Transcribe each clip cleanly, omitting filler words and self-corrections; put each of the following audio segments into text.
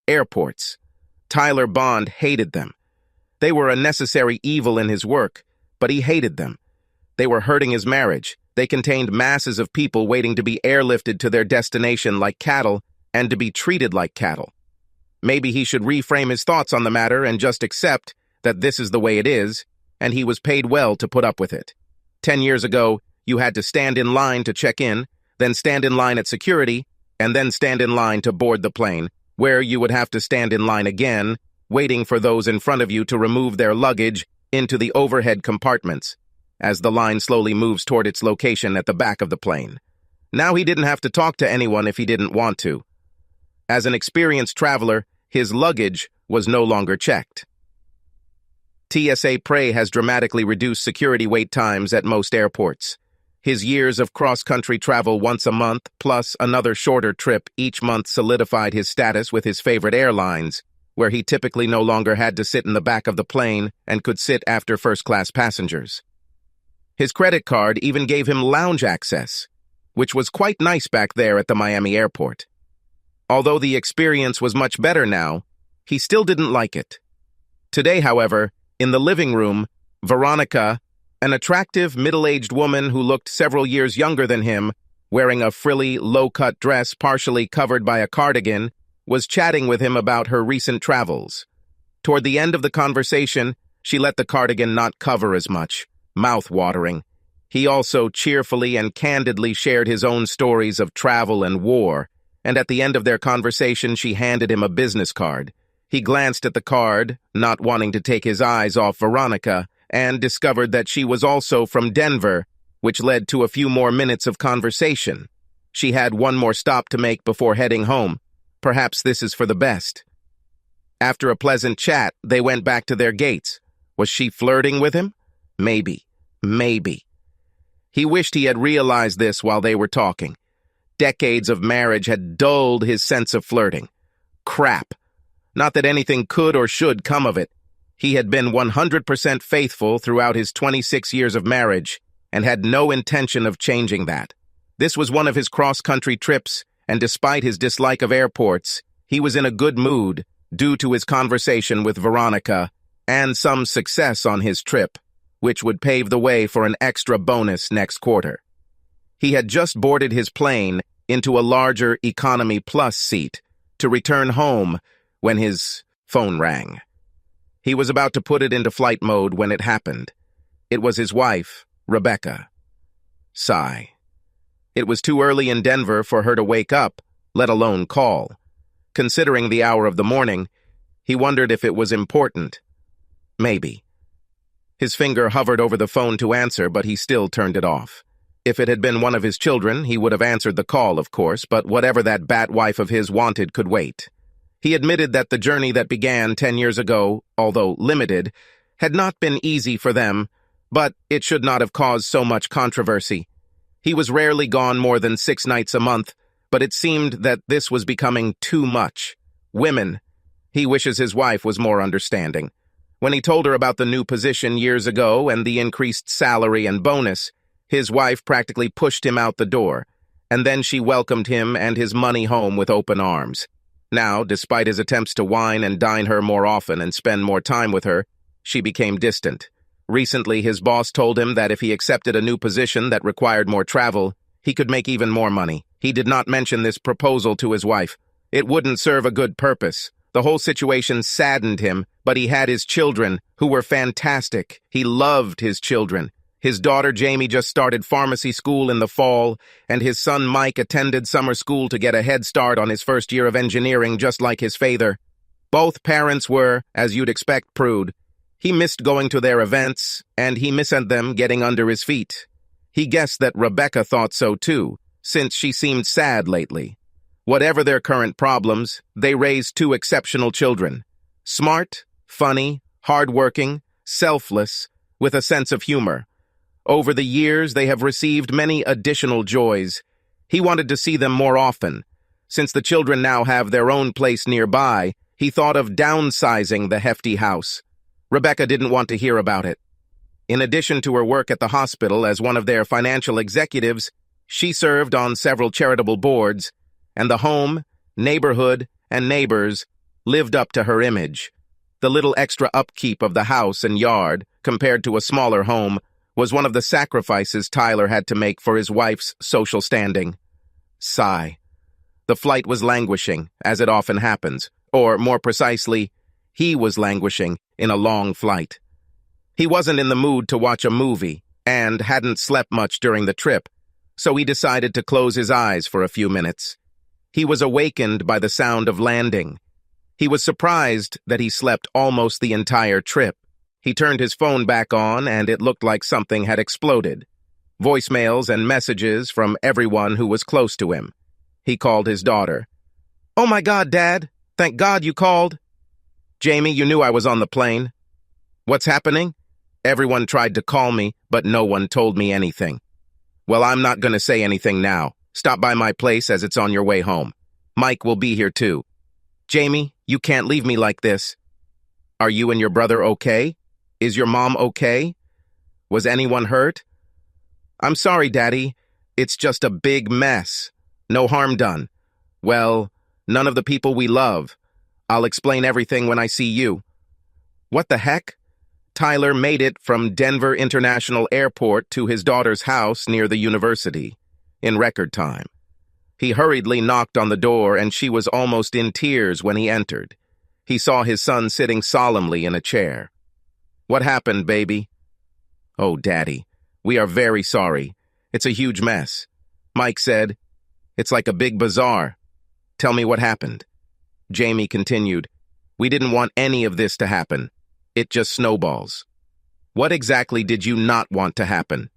Airports. Tyler Bond hated them. They were a necessary evil in his work, but he hated them. They were hurting his marriage. They contained masses of people waiting to be airlifted to their destination like cattle and to be treated like cattle. Maybe he should reframe his thoughts on the matter and just accept that this is the way it is, and he was paid well to put up with it. 10 years ago, you had to stand in line to check in, then stand in line at security, and then stand in line to board the plane, where you would have to stand in line again, waiting for those in front of you to remove their luggage into the overhead compartments, as the line slowly moves toward its location at the back of the plane. Now he didn't have to talk to anyone if he didn't want to. As an experienced traveler, his luggage was no longer checked. TSA Prey has dramatically reduced security wait times at most airports. His years of cross-country travel once a month, plus another shorter trip each month, solidified his status with his favorite airlines, where he typically no longer had to sit in the back of the plane and could sit after first-class passengers. His credit card even gave him lounge access, which was quite nice back there at the Miami airport. Although the experience was much better now, he still didn't like it. Today, however, in the living room, Veronica, an attractive middle-aged woman who looked several years younger than him, wearing a frilly, low-cut dress partially covered by a cardigan, was chatting with him about her recent travels. Toward the end of the conversation, she let the cardigan not cover as much, mouth-watering. He also cheerfully and candidly shared his own stories of travel and war, and at the end of their conversation she handed him a business card. He glanced at the card, not wanting to take his eyes off Veronica, and discovered that she was also from Denver, which led to a few more minutes of conversation. She had one more stop to make before heading home. Perhaps this is for the best. After a pleasant chat, they went back to their gates. Was she flirting with him? Maybe. He wished he had realized this while they were talking. Decades of marriage had dulled his sense of flirting. Crap. Not that anything could or should come of it. He had been 100% faithful throughout his 26 years of marriage and had no intention of changing that. This was one of his cross-country trips, and despite his dislike of airports, he was in a good mood due to his conversation with Veronica and some success on his trip, which would pave the way for an extra bonus next quarter. He had just boarded his plane into a larger Economy Plus seat to return home when his phone rang. He was about to put it into flight mode when it happened. It was his wife, Rebecca. Sigh. It was too early in Denver for her to wake up, let alone call. Considering the hour of the morning, he wondered if it was important. Maybe. His finger hovered over the phone to answer, but he still turned it off. If it had been one of his children, he would have answered the call, of course, but whatever that bat wife of his wanted could wait. He admitted that the journey that began 10 years ago, although limited, had not been easy for them, but it should not have caused so much controversy. He was rarely gone more than 6 nights a month, but it seemed that this was becoming too much. Women. He wishes his wife was more understanding. When he told her about the new position years ago and the increased salary and bonus, his wife practically pushed him out the door, and then she welcomed him and his money home with open arms. Now, despite his attempts to wine and dine her more often and spend more time with her, she became distant. Recently, his boss told him that if he accepted a new position that required more travel, he could make even more money. He did not mention this proposal to his wife. It wouldn't serve a good purpose. The whole situation saddened him, but he had his children, who were fantastic. He loved his children. His daughter Jamie just started pharmacy school in the fall, and his son Mike attended summer school to get a head start on his first year of engineering, just like his father. Both parents were, as you'd expect, prude. He missed going to their events, and he missed them getting under his feet. He guessed that Rebecca thought so too, since she seemed sad lately. Whatever their current problems, they raised 2 exceptional children. Smart, funny, hardworking, selfless, with a sense of humor. Over the years, they have received many additional joys. He wanted to see them more often. Since the children now have their own place nearby, he thought of downsizing the hefty house. Rebecca didn't want to hear about it. In addition to her work at the hospital as one of their financial executives, she served on several charitable boards, and the home, neighborhood, and neighbors lived up to her image. The little extra upkeep of the house and yard, compared to a smaller home, was one of the sacrifices Tyler had to make for his wife's social standing. Sigh. The flight was languishing, as it often happens, or more precisely, he was languishing in a long flight. He wasn't in the mood to watch a movie, and hadn't slept much during the trip, so he decided to close his eyes for a few minutes. He was awakened by the sound of landing. He was surprised that he slept almost the entire trip. He turned his phone back on, and it looked like something had exploded. Voicemails and messages from everyone who was close to him. He called his daughter. "Oh my God, Dad! Thank God you called!" "Jamie, you knew I was on the plane." "What's happening?" "Everyone tried to call me, but no one told me anything." "Well, I'm not going to say anything now. Stop by my place as it's on your way home. Mike will be here too." "Jamie, you can't leave me like this." "Are you and your brother okay? Is your mom okay? Was anyone hurt?" "I'm sorry, Daddy. It's just a big mess. No harm done. Well, none of the people we love. I'll explain everything when I see you." What the heck? Tyler made it from Denver International Airport to his daughter's house near the university in record time. He hurriedly knocked on the door, and she was almost in tears when he entered. He saw his son sitting solemnly in a chair. "What happened, baby?" "Oh, Daddy, we are very sorry. It's a huge mess." Mike said, "It's like a big bazaar. Tell me what happened." Jamie continued, "We didn't want any of this to happen. It just snowballs." "What exactly did you not want to happen?"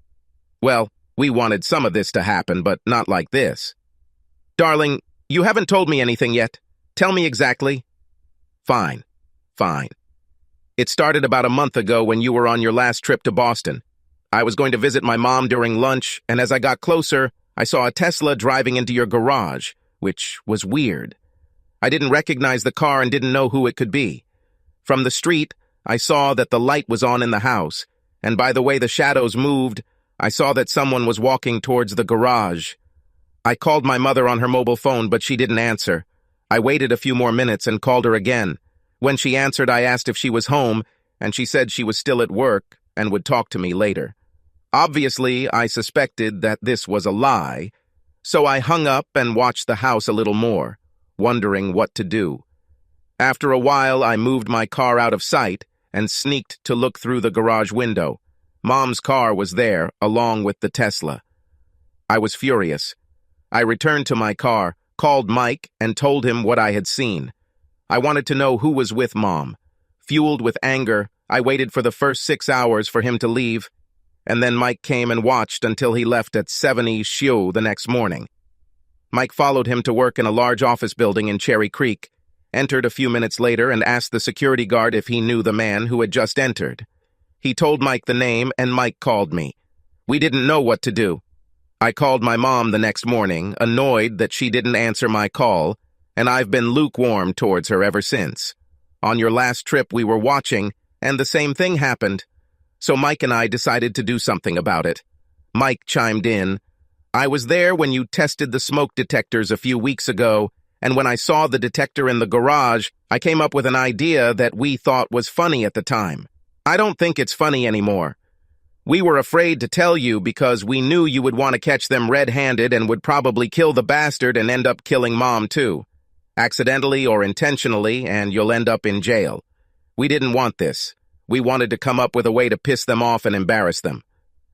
"Well, we wanted some of this to happen, but not like this." "Darling, you haven't told me anything yet. Tell me exactly." "Fine, fine. It started about a month ago when you were on your last trip to Boston. I was going to visit my mom during lunch, and as I got closer, I saw a Tesla driving into your garage, which was weird. I didn't recognize the car and didn't know who it could be. From the street, I saw that the light was on in the house, and by the way the shadows moved, I saw that someone was walking towards the garage. I called my mother on her mobile phone, but she didn't answer. I waited a few more minutes and called her again. When she answered, I asked if she was home, and she said she was still at work and would talk to me later. Obviously, I suspected that this was a lie, so I hung up and watched the house a little more, wondering what to do. After a while, I moved my car out of sight and sneaked to look through the garage window. Mom's car was there, along with the Tesla. I was furious. I returned to my car, called Mike, and told him what I had seen. I wanted to know who was with Mom. Fueled with anger, I waited for the first 6 hours for him to leave, and then Mike came and watched until he left at 70 Shio the next morning. Mike followed him to work in a large office building in Cherry Creek, entered a few minutes later and asked the security guard if he knew the man who had just entered. He told Mike the name, and Mike called me. We didn't know what to do. I called my mom the next morning, annoyed that she didn't answer my call, and I've been lukewarm towards her ever since. On your last trip we were watching, and the same thing happened. So Mike and I decided to do something about it. Mike chimed in. I was there when you tested the smoke detectors a few weeks ago, and when I saw the detector in the garage, I came up with an idea that we thought was funny at the time. I don't think it's funny anymore. We were afraid to tell you because we knew you would want to catch them red-handed and would probably kill the bastard and end up killing Mom too. Accidentally or intentionally, and you'll end up in jail. We didn't want this. We wanted to come up with a way to piss them off and embarrass them.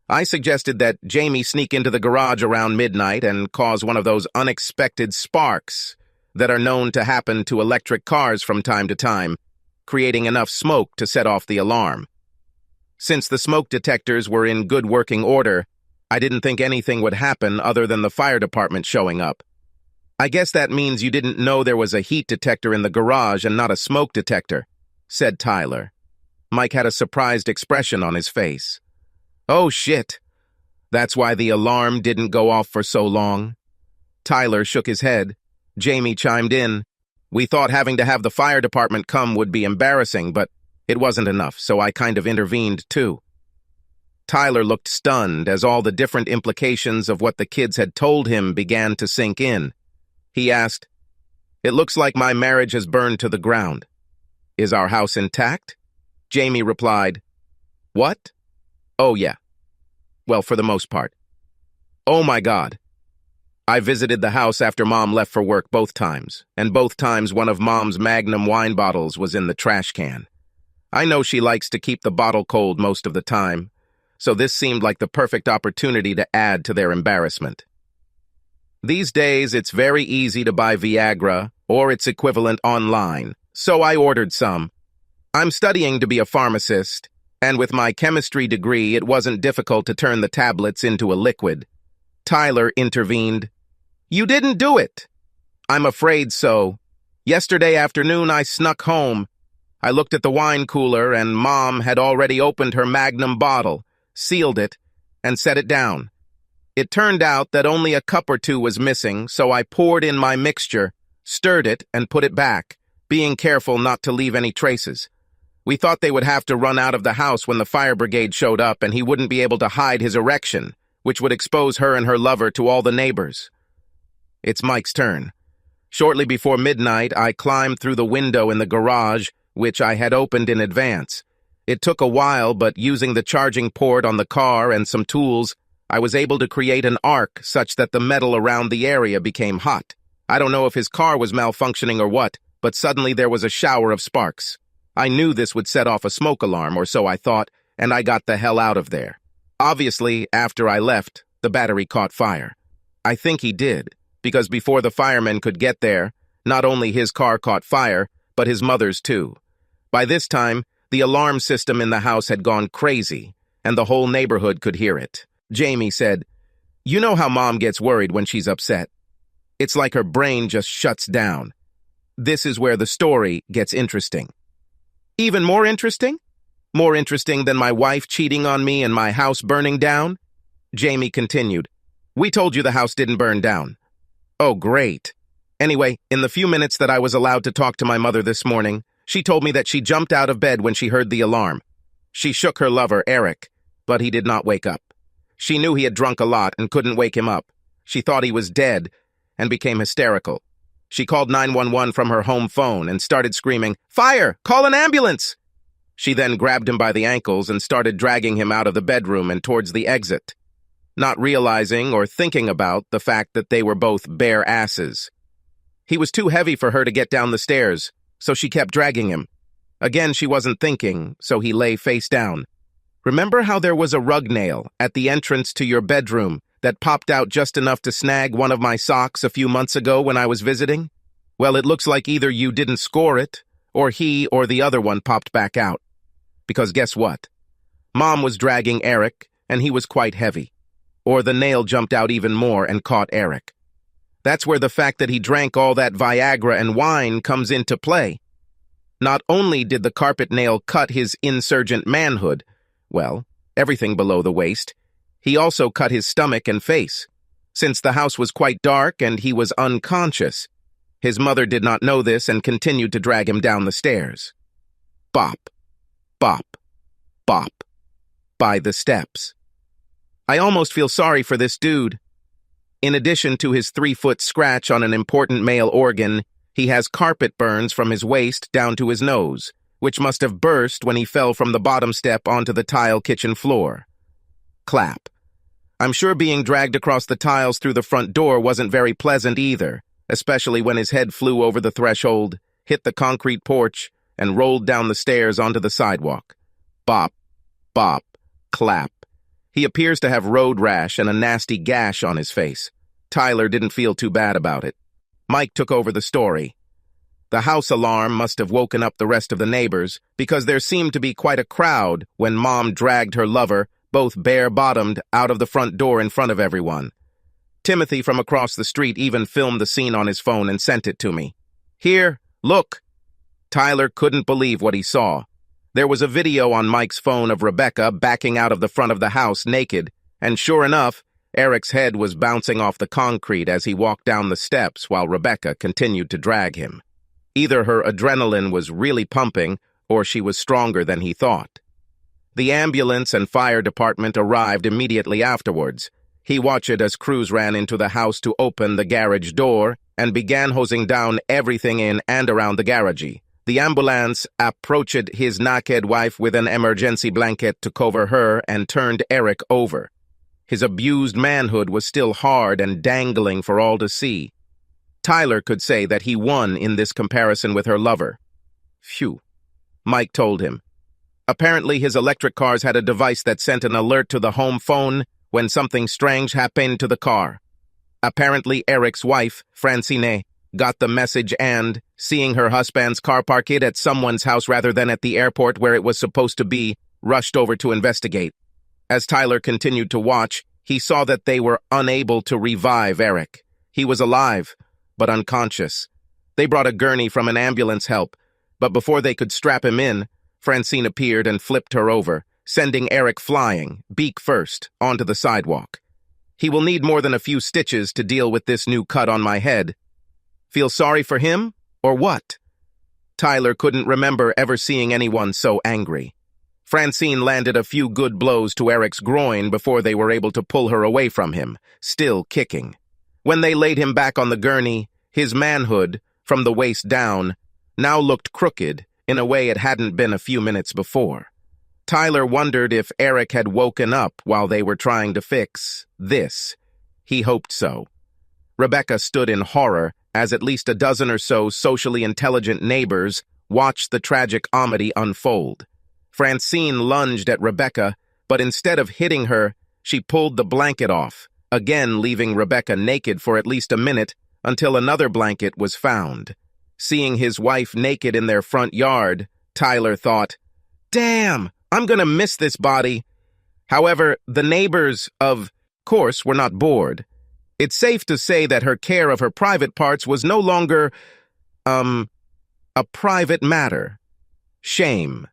I suggested that Jamie sneak into the garage around midnight and cause one of those unexpected sparks that are known to happen to electric cars from time to time, creating enough smoke to set off the alarm. Since the smoke detectors were in good working order, I didn't think anything would happen other than the fire department showing up. I guess that means you didn't know there was a heat detector in the garage and not a smoke detector, said Tyler. Mike had a surprised expression on his face. Oh, shit. That's why the alarm didn't go off for so long. Tyler shook his head. Jamie chimed in. We thought having to have the fire department come would be embarrassing, but it wasn't enough, so I kind of intervened too. Tyler looked stunned as all the different implications of what the kids had told him began to sink in. He asked, It looks like my marriage has burned to the ground. Is our house intact? Jamie replied, What? Oh, yeah. Well, for the most part. Oh, my God. I visited the house after Mom left for work both times, and both times one of Mom's Magnum wine bottles was in the trash can. I know she likes to keep the bottle cold most of the time, so this seemed like the perfect opportunity to add to their embarrassment. These days, it's very easy to buy Viagra or its equivalent online, so I ordered some. I'm studying to be a pharmacist, and with my chemistry degree, it wasn't difficult to turn the tablets into a liquid. Tyler intervened. You didn't do it. I'm afraid so. Yesterday afternoon, I snuck home. I looked at the wine cooler, and Mom had already opened her Magnum bottle, sealed it, and set it down. It turned out that only a cup or two was missing, so I poured in my mixture, stirred it, and put it back, being careful not to leave any traces. We thought they would have to run out of the house when the fire brigade showed up, and he wouldn't be able to hide his erection, which would expose her and her lover to all the neighbors. It's Mike's turn. Shortly before midnight, I climbed through the window in the garage, which I had opened in advance. It took a while, but using the charging port on the car and some tools, I was able to create an arc such that the metal around the area became hot. I don't know if his car was malfunctioning or what, but suddenly there was a shower of sparks. I knew this would set off a smoke alarm, or so I thought, and I got the hell out of there. Obviously, after I left, the battery caught fire. I think he did, because before the firemen could get there, not only his car caught fire, but his mother's too. By this time, the alarm system in the house had gone crazy, and the whole neighborhood could hear it. Jamie said, You know how Mom gets worried when she's upset. It's like her brain just shuts down. This is where the story gets interesting. Even more interesting? More interesting than my wife cheating on me and my house burning down? Jamie continued, We told you the house didn't burn down. Oh, great. Anyway, in the few minutes that I was allowed to talk to my mother this morning, she told me that she jumped out of bed when she heard the alarm. She shook her lover, Eric, but he did not wake up. She knew he had drunk a lot and couldn't wake him up. She thought he was dead and became hysterical. She called 911 from her home phone and started screaming, Fire! Call an ambulance! She then grabbed him by the ankles and started dragging him out of the bedroom and towards the exit, not realizing or thinking about the fact that they were both bare asses. He was too heavy for her to get down the stairs, so she kept dragging him. Again, she wasn't thinking, so he lay face down. Remember how there was a rug nail at the entrance to your bedroom that popped out just enough to snag one of my socks a few months ago when I was visiting? Well, it looks like either you didn't score it, or he or the other one popped back out. Because guess what? Mom was dragging Eric, and he was quite heavy. Or the nail jumped out even more and caught Eric. That's where the fact that he drank all that Viagra and wine comes into play. Not only did the carpet nail cut his insurgent manhood, well, everything below the waist, he also cut his stomach and face. Since the house was quite dark and he was unconscious, his mother did not know this and continued to drag him down the stairs. Bop, bop, bop, by the steps. I almost feel sorry for this dude. In addition to his 3-foot scratch on an important male organ, he has carpet burns from his waist down to his nose, which must have burst when he fell from the bottom step onto the tile kitchen floor. Clap. I'm sure being dragged across the tiles through the front door wasn't very pleasant either, especially when his head flew over the threshold, hit the concrete porch, and rolled down the stairs onto the sidewalk. Bop, bop, clap. He appears to have road rash and a nasty gash on his face. Tyler didn't feel too bad about it. Mike took over the story. The house alarm must have woken up the rest of the neighbors because there seemed to be quite a crowd when Mom dragged her lover, both bare-bottomed, out of the front door in front of everyone. Timothy from across the street even filmed the scene on his phone and sent it to me. Here, look. Tyler couldn't believe what he saw. There was a video on Mike's phone of Rebecca backing out of the front of the house naked, and sure enough, Eric's head was bouncing off the concrete as he walked down the steps while Rebecca continued to drag him. Either her adrenaline was really pumping, or she was stronger than he thought. The ambulance and fire department arrived immediately afterwards. He watched as crews ran into the house to open the garage door and began hosing down everything in and around the garage. The ambulance approached his naked wife with an emergency blanket to cover her and turned Eric over. His abused manhood was still hard and dangling for all to see. Tyler could say that he won in this comparison with her lover. Phew, Mike told him. Apparently, his electric cars had a device that sent an alert to the home phone when something strange happened to the car. Apparently, Eric's wife, Francine, got the message and, seeing her husband's car parked at someone's house rather than at the airport where it was supposed to be, rushed over to investigate. As Tyler continued to watch, he saw that they were unable to revive Eric. He was alive, but unconscious. They brought a gurney from an ambulance help, but before they could strap him in, Francine appeared and flipped her over, sending Eric flying, beak first, onto the sidewalk. He will need more than a few stitches to deal with this new cut on my head. Feel sorry for him, or what? Tyler couldn't remember ever seeing anyone so angry. Francine landed a few good blows to Eric's groin before they were able to pull her away from him, still kicking. When they laid him back on the gurney, his manhood, from the waist down, now looked crooked in a way it hadn't been a few minutes before. Tyler wondered if Eric had woken up while they were trying to fix this. He hoped so. Rebecca stood in horror as at least a dozen or so socially intelligent neighbors watched the tragic comedy unfold. Francine lunged at Rebecca, but instead of hitting her, she pulled the blanket off, again leaving Rebecca naked for at least a minute until another blanket was found. Seeing his wife naked in their front yard, Tyler thought, "Damn, I'm gonna miss this body." However, the neighbors, of course, were not bored. It's safe to say that her care of her private parts was no longer, a private matter. Shame.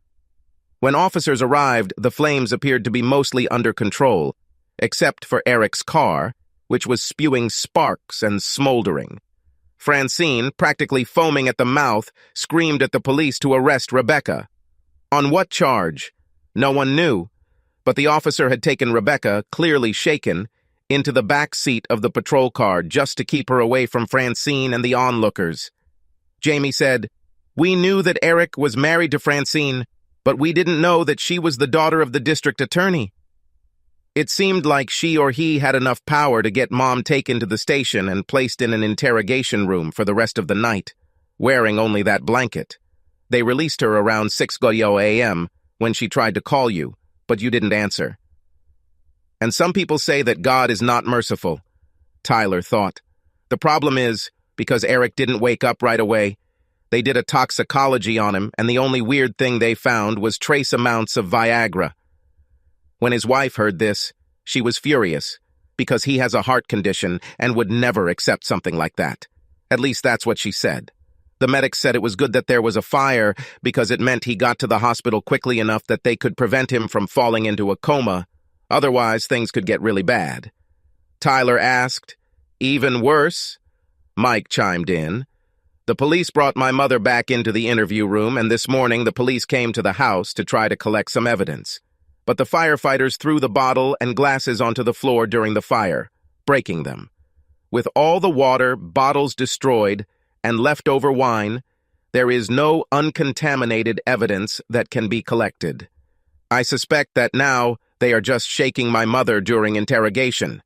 When officers arrived, the flames appeared to be mostly under control, except for Eric's car, which was spewing sparks and smoldering. Francine, practically foaming at the mouth, screamed at the police to arrest Rebecca. On what charge? No one knew, but the officer had taken Rebecca, clearly shaken, into the back seat of the patrol car just to keep her away from Francine and the onlookers. Jamie said, "We knew that Eric was married to Francine, but we didn't know that she was the daughter of the district attorney." It seemed like she or he had enough power to get Mom taken to the station and placed in an interrogation room for the rest of the night, wearing only that blanket. They released her around 6 a.m. when she tried to call you, but you didn't answer. And some people say that God is not merciful, Tyler thought. The problem is, because Eric didn't wake up right away, they did a toxicology on him, and the only weird thing they found was trace amounts of Viagra. When his wife heard this, she was furious, because he has a heart condition and would never accept something like that. At least that's what she said. The medics said it was good that there was a fire because it meant he got to the hospital quickly enough that they could prevent him from falling into a coma. Otherwise, things could get really bad. Tyler asked, "Even worse?" Mike chimed in. "The police brought my mother back into the interview room, and this morning the police came to the house to try to collect some evidence. But the firefighters threw the bottle and glasses onto the floor during the fire, breaking them. With all the water, bottles destroyed, and leftover wine, there is no uncontaminated evidence that can be collected. I suspect that now they are just shaking my mother during interrogation.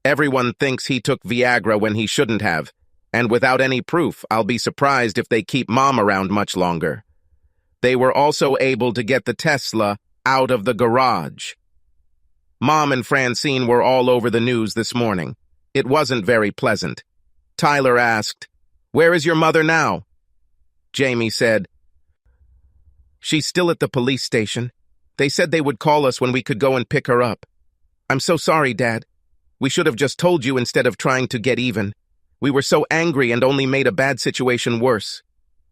Everyone thinks he took Viagra when he shouldn't have, and without any proof, I'll be surprised if they keep Mom around much longer. They were also able to get the Tesla out of the garage." Mom and Francine were all over the news this morning. It wasn't very pleasant. Tyler asked, "Where is your mother now?" Jamie said, "She's still at the police station. They said they would call us when we could go and pick her up. I'm so sorry, Dad. We should have just told you instead of trying to get even. We were so angry and only made a bad situation worse."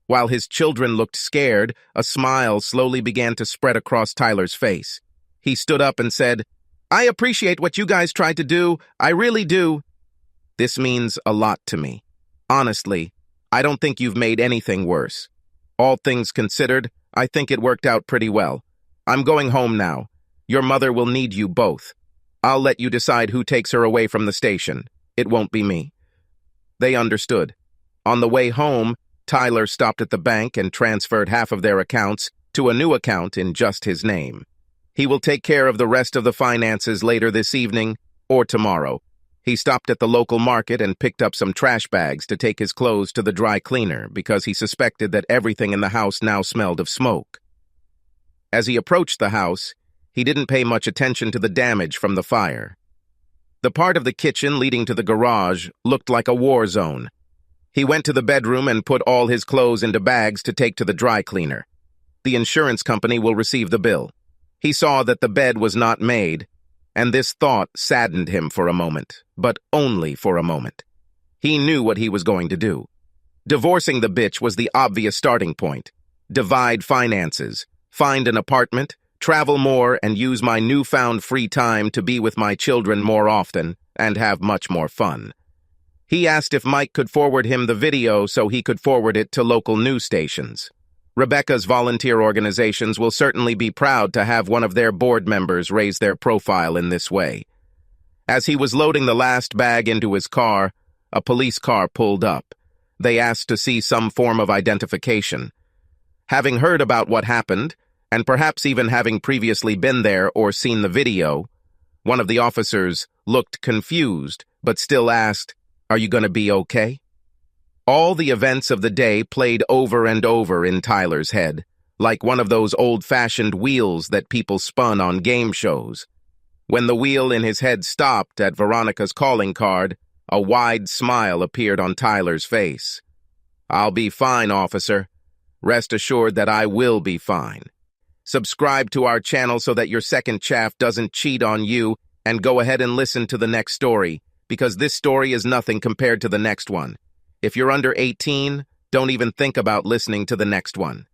While his children looked scared, a smile slowly began to spread across Tyler's face. He stood up and said, "I appreciate what you guys tried to do. I really do. This means a lot to me. Honestly, I don't think you've made anything worse. All things considered, I think it worked out pretty well. I'm going home now. Your mother will need you both. I'll let you decide who takes her away from the station. It won't be me." They understood. On the way home, Tyler stopped at the bank and transferred half of their accounts to a new account in just his name. He will take care of the rest of the finances later this evening or tomorrow. He stopped at the local market and picked up some trash bags to take his clothes to the dry cleaner because he suspected that everything in the house now smelled of smoke. As he approached the house, he didn't pay much attention to the damage from the fire. The part of the kitchen leading to the garage looked like a war zone. He went to the bedroom and put all his clothes into bags to take to the dry cleaner. The insurance company will receive the bill. He saw that the bed was not made, and this thought saddened him for a moment, but only for a moment. He knew what he was going to do. Divorcing the bitch was the obvious starting point. Divide finances, find an apartment, travel more, and use my newfound free time to be with my children more often and have much more fun. He asked if Mike could forward him the video so he could forward it to local news stations. Rebecca's volunteer organizations will certainly be proud to have one of their board members raise their profile in this way. As he was loading the last bag into his car, a police car pulled up. They asked to see some form of identification. Having heard about what happened, and perhaps even having previously been there or seen the video, one of the officers looked confused, but still asked, "Are you going to be okay?" All the events of the day played over and over in Tyler's head, like one of those old-fashioned wheels that people spun on game shows. When the wheel in his head stopped at Veronica's calling card, a wide smile appeared on Tyler's face. "I'll be fine, officer. Rest assured that I will be fine." Subscribe to our channel so that your second chaff doesn't cheat on you, and go ahead and listen to the next story, because this story is nothing compared to the next one. If you're under 18, don't even think about listening to the next one.